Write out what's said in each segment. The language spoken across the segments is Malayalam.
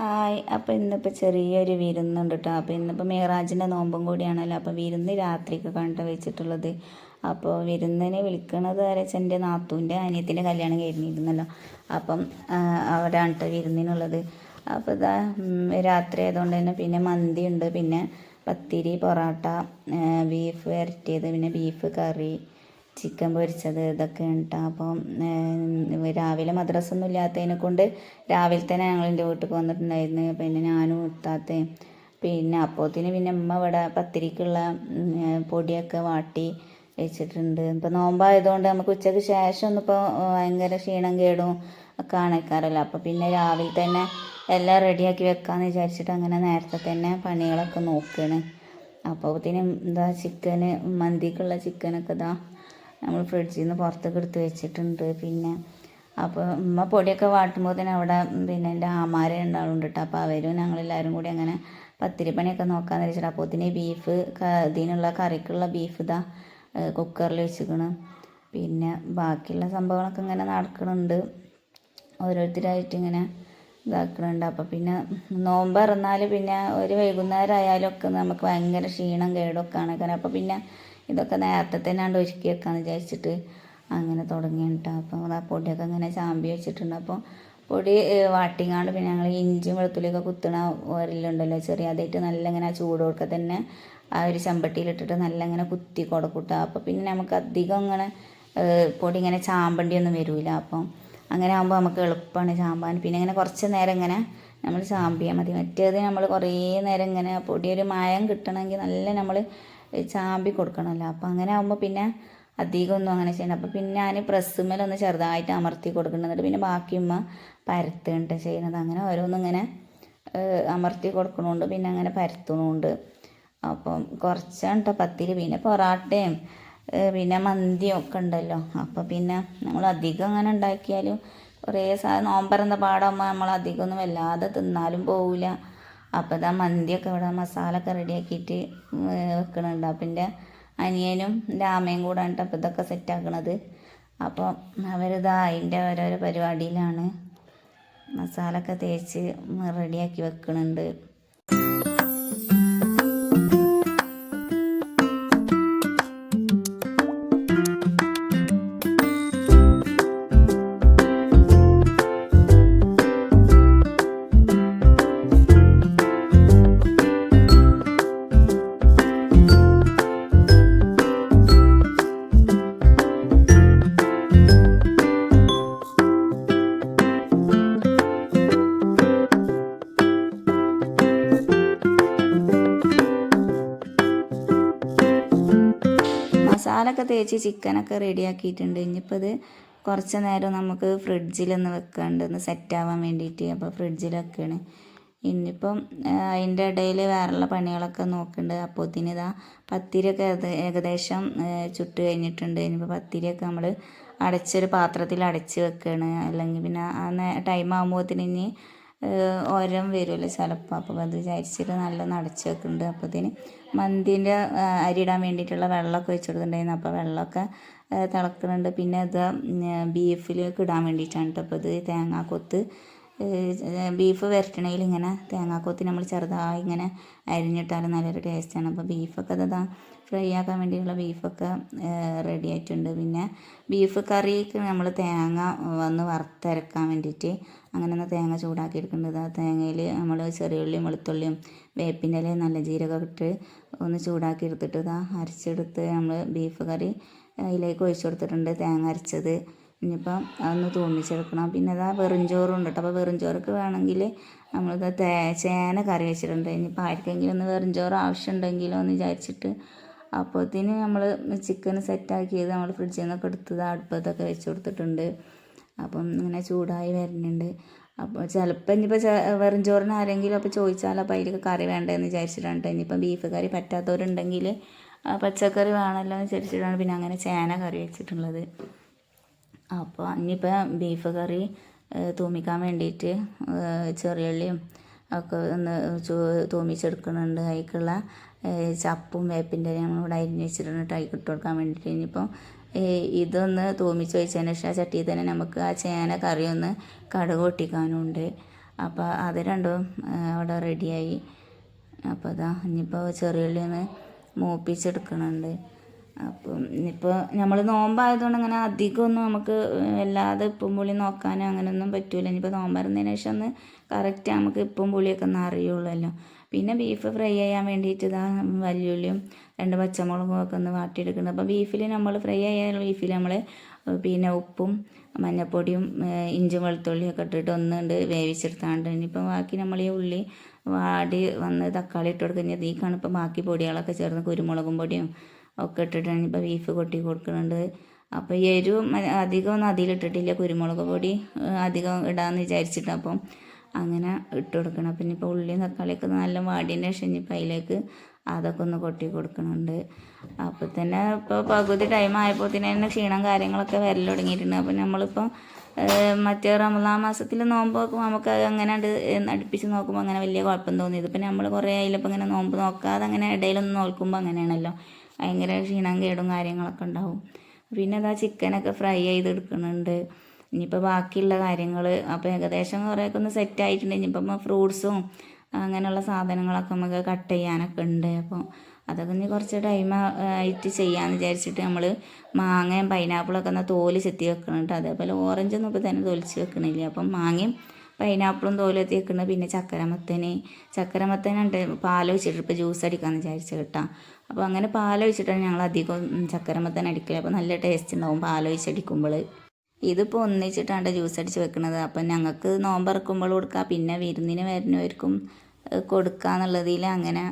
ഹായ്. അപ്പോൾ ഇന്നിപ്പോൾ ചെറിയൊരു വിരുന്നുണ്ട് കേട്ടോ. അപ്പോൾ ഇന്നിപ്പോൾ മേറാജിൻ്റെ നോമ്പും കൂടിയാണല്ലോ. അപ്പോൾ വിരുന്ന് രാത്രിക്ക് കണ്ട വെച്ചിട്ടുള്ളത്. അപ്പോൾ വിരുന്നിനെ വിളിക്കണത് വരച്ച എൻ്റെ നാത്തൂൻ്റെ അനിയത്തിൻ്റെ കല്യാണം കഴിഞ്ഞിരുന്നല്ലോ. അപ്പം അവിടെയാണ് കേട്ടോ വിരുന്നിനുള്ളത്. അപ്പോൾ ഇതാ രാത്രി ആയതുകൊണ്ട് തന്നെ പിന്നെ മന്തി ഉണ്ട്, പിന്നെ പത്തിരി, പൊറോട്ട, ബീഫ് വരട്ടിയത്, പിന്നെ ബീഫ് കറി, ചിക്കൻ പൊരിച്ചത്, ഇതൊക്കെ ഉണ്ട്. അപ്പം രാവിലെ മദ്രസൊന്നും ഇല്ലാത്തതിനെ കൊണ്ട് രാവിലെ തന്നെ ഞങ്ങൾ എൻ്റെ വീട്ടിൽ വന്നിട്ടുണ്ടായിരുന്നു. പിന്നെ ഞാനും ഇത്താത്തയും പിന്നെ അപ്പോത്തിന് പിന്നെ ഉമ്മ ഇവിടെ പത്തിരിക്കുള്ള പൊടിയൊക്കെ വാട്ടി വെച്ചിട്ടുണ്ട്. ഇപ്പോൾ നോമ്പായതുകൊണ്ട് നമുക്ക് ഉച്ചയ്ക്ക് ശേഷം ഒന്നും ഇപ്പോൾ ഭയങ്കര ക്ഷീണം കേടും ഒക്കെ ആണേക്കാറല്ലോ. അപ്പോൾ പിന്നെ രാവിലെ തന്നെ എല്ലാം റെഡിയാക്കി വെക്കാമെന്ന് വിചാരിച്ചിട്ട് അങ്ങനെ നേരത്തെ തന്നെ പണികളൊക്കെ നോക്കുകയാണ്. അപ്പോഴത്തേനും എന്താ ചിക്കന്, മന്തിക്കുള്ള ചിക്കനൊക്കെ ഇതാ നമ്മൾ ഫ്രിഡ്ജിൽ നിന്ന് പുറത്തേക്ക് എടുത്ത് വെച്ചിട്ടുണ്ട്. പിന്നെ അപ്പോൾ ഉമ്മ പൊടിയൊക്കെ വാട്ടുമ്പോൾ തന്നെ അവിടെ പിന്നെ എൻ്റെ ആമാരെ ഉണ്ടാവുന്നുണ്ട് കേട്ടോ. അപ്പോൾ അവരും ഞങ്ങളെല്ലാവരും കൂടി അങ്ങനെ പത്തിരി പണിയൊക്കെ നോക്കാമെന്ന് വെച്ചിട്ട് അപ്പോഴത്തേന് ബീഫ് ഇതിനുള്ള കറിക്കുള്ള ബീഫ് ഇതാ കുക്കറിൽ വെച്ചിക്കണം. പിന്നെ ബാക്കിയുള്ള സംഭവങ്ങളൊക്കെ ഇങ്ങനെ നടക്കുന്നുണ്ട്, ഓരോരുത്തരായിട്ട് ഇങ്ങനെ ഇതാക്കുന്നുണ്ട്. അപ്പോൾ പിന്നെ നോമ്പ് ഇറന്നാൽ പിന്നെ ഒരു വൈകുന്നേരം ആയാലും ഒക്കെ നമുക്ക് ഭയങ്കര ക്ഷീണം കേടൊക്കെ ആണ്. കാരണം അപ്പോൾ പിന്നെ ഇതൊക്കെ നേരത്തെ തന്നെ ഒരുക്കി വെക്കാമെന്ന് വിചാരിച്ചിട്ട് അങ്ങനെ തുടങ്ങിയിട്ടാണ്. അപ്പോൾ ആ പൊടിയൊക്കെ ഇങ്ങനെ ചാമ്പി വെച്ചിട്ടുണ്ട്. അപ്പോൾ പൊടി വാട്ടിങ്ങാണ്ട് പിന്നെ ഞങ്ങൾ ഇഞ്ചിയും വെളുത്തുള്ളിയൊക്കെ കുത്തണ ഓരലുണ്ടല്ലോ ചെറിയ, അതായിട്ട് നല്ല ഇങ്ങനെ ആ ചൂട് കൊടുക്കുക തന്നെ ആ ഒരു ചെമ്പട്ടിയിലിട്ടിട്ട് നല്ല ഇങ്ങനെ കുത്തി കൊടുക്കൂട്ടുക. അപ്പോൾ പിന്നെ നമുക്ക് അധികം ഇങ്ങനെ പൊടി ഇങ്ങനെ ചാമ്പണ്ടിയൊന്നും വരില്ല. അപ്പം അങ്ങനെ ആകുമ്പോൾ നമുക്ക് എളുപ്പമാണ് ചാമ്പാൻ. പിന്നെ ഇങ്ങനെ കുറച്ച് നേരം ഇങ്ങനെ നമ്മൾ ചാമ്പിയാൽ മതി. മറ്റേത് നമ്മൾ കുറേ നേരം ഇങ്ങനെ പൊടി ഒരു മായം കിട്ടണമെങ്കിൽ നല്ല നമ്മൾ ചാമ്പി കൊടുക്കണമല്ലോ. അപ്പോൾ അങ്ങനെ ആകുമ്പോൾ പിന്നെ അധികമൊന്നും അങ്ങനെ ചെയ്യണം. അപ്പോൾ പിന്നെ ഞാൻ പ്രസ്സുമ്മലൊന്ന് ചെറുതായിട്ട് അമർത്തി കൊടുക്കുന്നുണ്ട്. പിന്നെ ബാക്കി ഉമ്മ പരത്തുന്നുണ്ട് ചെയ്യുന്നത്. അങ്ങനെ ഓരോന്നും ഇങ്ങനെ അമർത്തി കൊടുക്കണമുണ്ട്, പിന്നെ അങ്ങനെ പരത്തണമുണ്ട്. അപ്പം കുറച്ചാണ് കേട്ടോ പത്തിരി. പിന്നെ പൊറാട്ടയും പിന്നെ മന്തിയും ഒക്കെ ഉണ്ടല്ലോ. അപ്പോൾ പിന്നെ നമ്മൾ അധികം അങ്ങനെ ഉണ്ടാക്കിയാലും കുറേ നോമ്പറന്ന പാടാകുമ്പോൾ നമ്മൾ അധികമൊന്നും വല്ലാതെ തിന്നാലും പോവില്ല. അപ്പോൾ ഇതാ മന്തിയൊക്കെ ഇവിടെ മസാല ഒക്കെ റെഡിയാക്കിയിട്ട് വെക്കണുണ്ട്. അപ്പം എൻ്റെ അനിയനും എൻ്റെ ആമയും കൂടെ ആണ് അപ്പോൾ ഇതൊക്കെ സെറ്റാക്കണത്. അപ്പോൾ അവരിതാ അതിൻ്റെ ഓരോരോ പരിപാടിയിലാണ്. മസാല ഒക്കെ തേച്ച് റെഡിയാക്കി വെക്കണുണ്ട്. മസാലയൊക്കെ തേച്ച് ചിക്കനൊക്കെ റെഡിയാക്കിയിട്ടുണ്ട്. ഇനിയിപ്പോൾ ഇത് കുറച്ച് നേരം നമുക്ക് ഫ്രിഡ്ജിലൊന്ന് വെക്കാണ്ട് ഒന്ന് സെറ്റാവാൻ വേണ്ടിയിട്ട്. അപ്പോൾ ഫ്രിഡ്ജിലൊക്കെയാണ്. ഇനിയിപ്പം അതിൻ്റെ ഇടയിൽ വേറെയുള്ള പണികളൊക്കെ നോക്കുന്നുണ്ട്. അപ്പോഴത്തേന് ഇതാ പത്തിരിയൊക്കെ ഏകദേശം ചുട്ട് കഴിഞ്ഞിട്ടുണ്ട്. ഇനിയിപ്പോൾ പത്തിരിയൊക്കെ നമ്മൾ അടച്ചൊരു പാത്രത്തിൽ അടച്ച് വെക്കുകയാണ്. അല്ലെങ്കിൽ പിന്നെ ആ ടൈം ആകുമ്പോഴത്തേന് ഇനി ഓരം വരുമല്ലോ ചിലപ്പോൾ. അപ്പോൾ അത് വിചാരിച്ചിട്ട് നല്ല അടച്ച് വെക്കുന്നുണ്ട്. അപ്പോഴത്തേന് മന്തിൻ്റെ അരി ഇടാൻ വേണ്ടിയിട്ടുള്ള വെള്ളമൊക്കെ വെച്ച് കൊടുത്തിട്ടുണ്ടായിരുന്നു. അപ്പോൾ വെള്ളമൊക്കെ തിളക്കുന്നുണ്ട്. പിന്നെ ഇത് ബീഫിലേക്ക് ഇടാൻ വേണ്ടിയിട്ടാണ് കേട്ടോ. അപ്പോൾ ഇത് തേങ്ങാക്കൊത്ത് ബീഫ് വരട്ടണയിൽ ഇങ്ങനെ തേങ്ങാക്കൊത്തി നമ്മൾ ചെറുതായി ഇങ്ങനെ അരിഞ്ഞിട്ടാലും നല്ലൊരു ടേസ്റ്റാണ്. അപ്പോൾ ബീഫൊക്കെ ഇതാ ഫ്രൈ ആക്കാൻ വേണ്ടിയിട്ടുള്ള ബീഫൊക്കെ റെഡി ആയിട്ടുണ്ട്. പിന്നെ ബീഫ് കറിക്ക് നമ്മൾ തേങ്ങ വന്ന് വറുത്തരക്കാൻ വേണ്ടിയിട്ട് അങ്ങനെ ഒന്ന് തേങ്ങ ചൂടാക്കി എടുക്കേണ്ടത്. ആ തേങ്ങയിൽ നമ്മൾ ചെറിയുള്ളിയും വെളുത്തുള്ളിയും വേപ്പിൻ്റെ ഇലയും നല്ല ജീരകം ഇട്ട് ഒന്ന് ചൂടാക്കി എടുത്തിട്ട് ഇതാ അരച്ചെടുത്ത് നമ്മൾ ബീഫ് കറി അതിലേക്ക് ഒഴിച്ചു കൊടുത്തിട്ടുണ്ട്, തേങ്ങ അരച്ചത്. ഇനിയിപ്പം അതൊന്ന് തൂമിച്ചെടുക്കണം. പിന്നെ അതാ വെറുംചോറും ഉണ്ട് കേട്ടോ. അപ്പോൾ വെറുംചോറൊക്കെ വേണമെങ്കിൽ നമ്മളിത് ചേന കറി വെച്ചിട്ടുണ്ട്. ഇനിയിപ്പോൾ ആർക്കെങ്കിലും ഒന്ന് വെറുംചോറ് ആവശ്യമുണ്ടെങ്കിലോ എന്ന് വിചാരിച്ചിട്ട് അപ്പോഴത്തേന് നമ്മൾ ചിക്കൻ സെറ്റാക്കിയത് നമ്മൾ ഫ്രിഡ്ജിൽ നിന്നൊക്കെ എടുത്തത് അടുപ്പത്തൊക്കെ വെച്ച് കൊടുത്തിട്ടുണ്ട്. അപ്പം ഇങ്ങനെ ചൂടായി വരുന്നുണ്ട്. അപ്പോൾ ചിലപ്പോൾ ഇനിയിപ്പോൾ വെറും ചോറിന് ആരെങ്കിലും അപ്പോൾ ചോദിച്ചാൽ അപ്പോൾ അതിലേക്ക് കറി വേണ്ടതെന്ന് വിചാരിച്ചിട്ടാണ്. ഇനിയിപ്പം ബീഫ് കറി പറ്റാത്തവരുണ്ടെങ്കിൽ പച്ചക്കറി വേണമല്ലോ എന്ന് വിചാരിച്ചിട്ടാണ് പിന്നെ അങ്ങനെ ചേന കറി വെച്ചിട്ടുള്ളത്. അപ്പോൾ ഇനിയിപ്പോൾ ബീഫ് കറി തൂമിക്കാൻ വേണ്ടിയിട്ട് ചെറിയുള്ളിയും ഒക്കെ ഒന്ന് തൂമിച്ചെടുക്കുന്നുണ്ട്. അതിലേക്കുള്ള ചപ്പും വേപ്പിൻ്റെ നമ്മളിവിടെ അരിഞ്ഞ് വെച്ചിട്ടുണ്ട് അതിലേക്ക് ഇട്ട് കൊടുക്കാൻ വേണ്ടിയിട്ട്. ഇനിയിപ്പോൾ ഇതൊന്ന് തൂമിച്ച് വെച്ചതിന് ശേഷം ആ ചട്ടിയിൽ തന്നെ നമുക്ക് ആ ചേന കറി ഒന്ന് കടുക് പൊട്ടിക്കാനുണ്ട്. അപ്പോൾ അത് രണ്ടും അവിടെ റെഡിയായി. അപ്പോൾ അതാ ഇനിയിപ്പോൾ ചെറിയുള്ളി ഒന്ന് മൂപ്പിച്ചെടുക്കണുണ്ട്. അപ്പം ഇനിയിപ്പോൾ നമ്മൾ നോമ്പായതുകൊണ്ട് അങ്ങനെ അധികമൊന്നും നമുക്ക് വല്ലാതെ ഉപ്പും പുളി നോക്കാനോ അങ്ങനെയൊന്നും പറ്റില്ല. ഇനിയിപ്പോൾ നോമ്പറുന്നതിന് ശേഷം ഒന്ന് കറക്റ്റ് നമുക്ക് ഉപ്പും പുളിയൊക്കെ ഒന്ന് അറിയുള്ളല്ലോ. പിന്നെ ബീഫ് ഫ്രൈ ചെയ്യാൻ വേണ്ടിയിട്ട് ഇതാ വലിയുള്ളിയും 2 പച്ചമുളകും ഒക്കെ ഒന്ന് വാട്ടിയെടുക്കുന്നത്. അപ്പോൾ ബീഫിൽ നമ്മൾ ഫ്രൈ ചെയ്യാൻ ബീഫിൽ നമ്മൾ പിന്നെ ഉപ്പും മഞ്ഞൾപ്പൊടിയും ഇഞ്ചും വെളുത്തുള്ളിയും ഒക്കെ ഇട്ടിട്ട് ഒന്നുണ്ട് വേവിച്ചെടുത്താണ്ട് ഇനിയിപ്പോൾ ബാക്കി നമ്മൾ ഈ ഉള്ളി വാടി വന്ന് തക്കാളി ഇട്ട് കൊടുക്കുന്നത് ഈക്കാണ് ഇപ്പോൾ ബാക്കി പൊടികളൊക്കെ ചേർന്ന് കുരുമുളകും പൊടിയും ഒക്കെ ഇട്ടിട്ടാണ് ഇപ്പോൾ ബീഫ് കൊട്ടി കൊടുക്കുന്നുണ്ട്. അപ്പോൾ എരിവും അധികമൊന്നും അതിലിട്ടിട്ടില്ല, കുരുമുളക് പൊടി അധികം ഇടാമെന്ന് വിചാരിച്ചിട്ട് അപ്പം അങ്ങനെ ഇട്ട് കൊടുക്കണം. അപ്പം ഇനിയിപ്പോൾ ഉള്ളിയും തക്കാളിയൊക്കെ നല്ല വാടിയതിന് ശേഷം ഇനിയിപ്പോൾ അതിലേക്ക് അതൊക്കെ ഒന്ന് കൊട്ടി കൊടുക്കുന്നുണ്ട്. അപ്പോൾ തന്നെ ഇപ്പോൾ പകുതി ടൈം ആയപ്പോൾ തന്നെ ക്ഷീണം കാര്യങ്ങളൊക്കെ വരൽ തുടങ്ങിയിട്ടുണ്ട്. അപ്പോൾ നമ്മളിപ്പോൾ മറ്റേ റമദാൻ മാസത്തിൽ നോമ്പ് നോക്കുമ്പോൾ നമുക്ക് അങ്ങനെ അടുപ്പിച്ച് നോക്കുമ്പോൾ അങ്ങനെ വലിയ കുഴപ്പം തോന്നിയത്. ഇപ്പം നമ്മൾ കുറേ ആയില്ലപ്പോൾ ഇങ്ങനെ നോമ്പ് നോക്കാതെ അങ്ങനെ ഇടയിലൊന്നും നോക്കുമ്പോൾ അങ്ങനെയാണല്ലോ, ഭയങ്കര ക്ഷീണം കേടും കാര്യങ്ങളൊക്കെ ഉണ്ടാവും. പിന്നെ അതാ ചിക്കനൊക്കെ ഫ്രൈ ചെയ്തെടുക്കുന്നുണ്ട്. ഇനിയിപ്പോൾ ബാക്കിയുള്ള കാര്യങ്ങൾ അപ്പോൾ ഏകദേശം കുറേയൊക്കെ ഒന്ന് സെറ്റായിട്ടുണ്ട്. ഇനിയിപ്പം ഫ്രൂട്ട്സും അങ്ങനെയുള്ള സാധനങ്ങളൊക്കെ നമുക്ക് കട്ട് ചെയ്യാനൊക്കെ ഉണ്ട്. അപ്പോൾ അതൊക്കെ ഇനി കുറച്ച് ടൈം ആയിട്ട് ചെയ്യാമെന്ന് വിചാരിച്ചിട്ട് നമ്മൾ മാങ്ങയും പൈനാപ്പിളൊക്കെ ഒന്ന് തോല് ചെത്തി വെക്കുന്നുണ്ട്. അതേപോലെ ഓറഞ്ചൊന്നും ഇപ്പോൾ തന്നെ തൊലിച്ച് വെക്കണില്ല. അപ്പം മാങ്ങയും പൈനാപ്പിളും തോലെത്തി വെക്കുന്നത്. പിന്നെ ചക്കരമത്തനുണ്ട് പാലൊഴിച്ചിട്ട് ഇപ്പോൾ ജ്യൂസ് അടിക്കാമെന്ന് വിചാരിച്ചു കേട്ടോ. അപ്പോൾ അങ്ങനെ പാലൊഴിച്ചിട്ടാണ് ഞങ്ങൾ അധികം ചക്കരമത്തൻ അടിക്കൽ. അപ്പോൾ നല്ല ടേസ്റ്റ് ഉണ്ടാവും പാലൊഴിച്ചടിക്കുമ്പോൾ. ഇതിപ്പോൾ ഒന്നിച്ചിട്ടാണ് ജ്യൂസ് അടിച്ച് വെക്കുന്നത്. അപ്പം ഞങ്ങൾക്ക് നോമ്പറക്കുമ്പോൾ കൊടുക്കുക, പിന്നെ വിരുന്നിന് വരുന്നവർക്കും കൊടുക്കുക എന്നുള്ളതിൽ അങ്ങനെ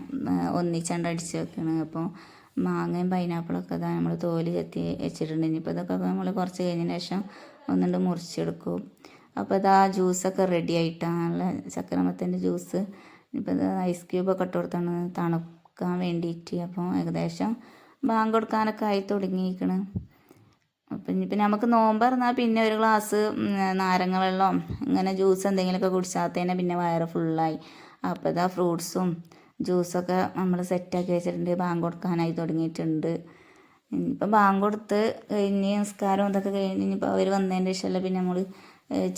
ഒന്നിച്ചാണ്ട് അടിച്ച് വെക്കണം. അപ്പോൾ മാങ്ങയും പൈനാപ്പിളൊക്കെ ഇതാ നമ്മൾ തോല് ചെത്തി വെച്ചിട്ടുണ്ട്. ഇനിയിപ്പോൾ ഇതൊക്കെ നമ്മൾ കുറച്ച് കഴിഞ്ഞതിന് ശേഷം ഒന്നുകൊണ്ട് മുറിച്ചെടുക്കും. അപ്പോൾ ഇതാ ജ്യൂസൊക്കെ റെഡി ആയിട്ടാണ് ചക്കരമത്തൻ്റെ ജ്യൂസ്. ഇപ്പോൾ ഇത് ഐസ് ക്യൂബൊക്കെ ഇട്ട് കൊടുത്താണ് തണുക്കാൻ വേണ്ടിയിട്ട്. അപ്പോൾ ഏകദേശം ബാങ്ക് കൊടുക്കാനൊക്കെ ആയി തുടങ്ങിയിരിക്കണം. അപ്പം ഇനിയിപ്പോൾ നമുക്ക് നോമ്പ് തുറന്നാൽ പിന്നെ ഒരു ഗ്ലാസ് നാരങ്ങ വെള്ളം ഇങ്ങനെ ജ്യൂസ് എന്തെങ്കിലുമൊക്കെ കുടിച്ചാൽ തന്നെ പിന്നെ വയറ് ഫുള്ളായി. അപ്പോൾ ഇതാ ഫ്രൂട്ട്സും ജ്യൂസൊക്കെ നമ്മൾ സെറ്റാക്കി വെച്ചിട്ടുണ്ട്. ബാങ്ക് കൊടുക്കാനായി തുടങ്ങിയിട്ടുണ്ട്. ഇനിയിപ്പോൾ ബാങ്ക് കൊടുത്ത് കഴിഞ്ഞ് നിസ്കാരം ഇതൊക്കെ കഴിഞ്ഞ് ഇനിയിപ്പോൾ അവർ വന്നതിൻ്റെ ശേഷമല്ല പിന്നെ നമ്മൾ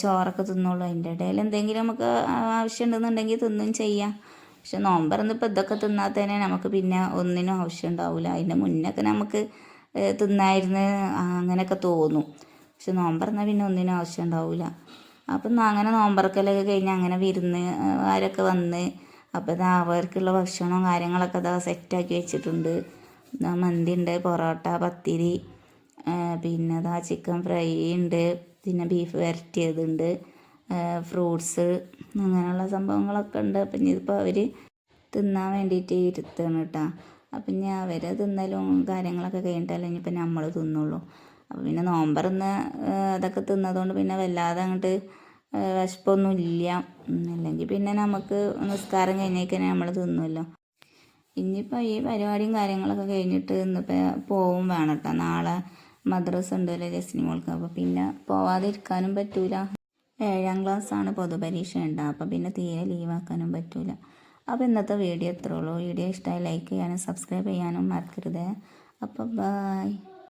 ചോറൊക്കെ തിന്നുള്ളൂ. അതിൻ്റെ ഇടയിൽ എന്തെങ്കിലും നമുക്ക് ആവശ്യം ഉണ്ടെന്നുണ്ടെങ്കിൽ തിന്നും ചെയ്യാം. പക്ഷെ നോമ്പറന്ന് ഇപ്പോൾ ഇതൊക്കെ തിന്നാൽ തന്നെ നമുക്ക് പിന്നെ ഒന്നിനും ആവശ്യം ഉണ്ടാവില്ല. അതിൻ്റെ മുന്നൊക്കെ നമുക്ക് തിന്നായിരുന്നു അങ്ങനെയൊക്കെ തോന്നും. പക്ഷെ നോമ്പറന്നാൽ പിന്നെ ഒന്നിനും ആവശ്യം ഉണ്ടാവില്ല. അപ്പം അങ്ങനെ നോമ്പറക്കലൊക്കെ കഴിഞ്ഞ് അങ്ങനെ വിരുന്ന് ആരൊക്കെ വന്ന് അപ്പോൾ ഇതാ അവർക്കുള്ള ഭക്ഷണവും കാര്യങ്ങളൊക്കെ ഇതാ സെറ്റാക്കി വെച്ചിട്ടുണ്ട്. മന്തി ഉണ്ട്, പൊറോട്ട, പത്തിരി, പിന്നെ ഇതാ ചിക്കൻ ഫ്രൈ ഉണ്ട്, പിന്നെ ബീഫ് വരട്ടിയതുണ്ട്, ഫ്രൂട്ട്സ് അങ്ങനെയുള്ള സംഭവങ്ങളൊക്കെ ഉണ്ട്. അപ്പം ഇതിപ്പോൾ അവർ തിന്നാൻ വേണ്ടിയിട്ട് ഇരുത്തുകയാണ് കേട്ടോ. അപ്പം ഇനി അവർ തിന്നലും കാര്യങ്ങളൊക്കെ കഴിഞ്ഞിട്ടല്ലേ ഇനിയിപ്പോൾ നമ്മൾ തിന്നുള്ളൂ. അപ്പോൾ പിന്നെ നോമ്പറന്ന് അതൊക്കെ തിന്നതുകൊണ്ട് പിന്നെ വല്ലാതെ അങ്ങോട്ട് വിശപ്പൊന്നും ഇല്ല. അല്ലെങ്കിൽ പിന്നെ നമുക്ക് നിസ്കാരം കഴിഞ്ഞേക്കന്നെ നമ്മൾ തിന്നുമല്ലോ. ഇനിയിപ്പോൾ ഈ പരിപാടിയും കാര്യങ്ങളൊക്കെ കഴിഞ്ഞിട്ട് ഇന്നിപ്പോൾ പോവും വേണം കേട്ടോ. നാളെ മദ്രസ ഉണ്ടല്ലോ ജസ്നി മോൾക്ക്. അപ്പോൾ പിന്നെ പോവാതിരിക്കാനും പറ്റൂല. 7ാം ക്ലാസ്സാണ് പൊതുപരീക്ഷ ഉണ്ട്. അപ്പോൾ പിന്നെ തീരെ ലീവാക്കാനും പറ്റൂല. അപ്പോൾ ഇന്നത്തെ വീഡിയോ ഇത്രേ ഉള്ളൂ. വീഡിയോ ഇഷ്ടമായി ലൈക്ക് ചെയ്യാനും സബ്സ്ക്രൈബ് ചെയ്യാനും മറക്കരുത്. അപ്പോൾ ബൈ.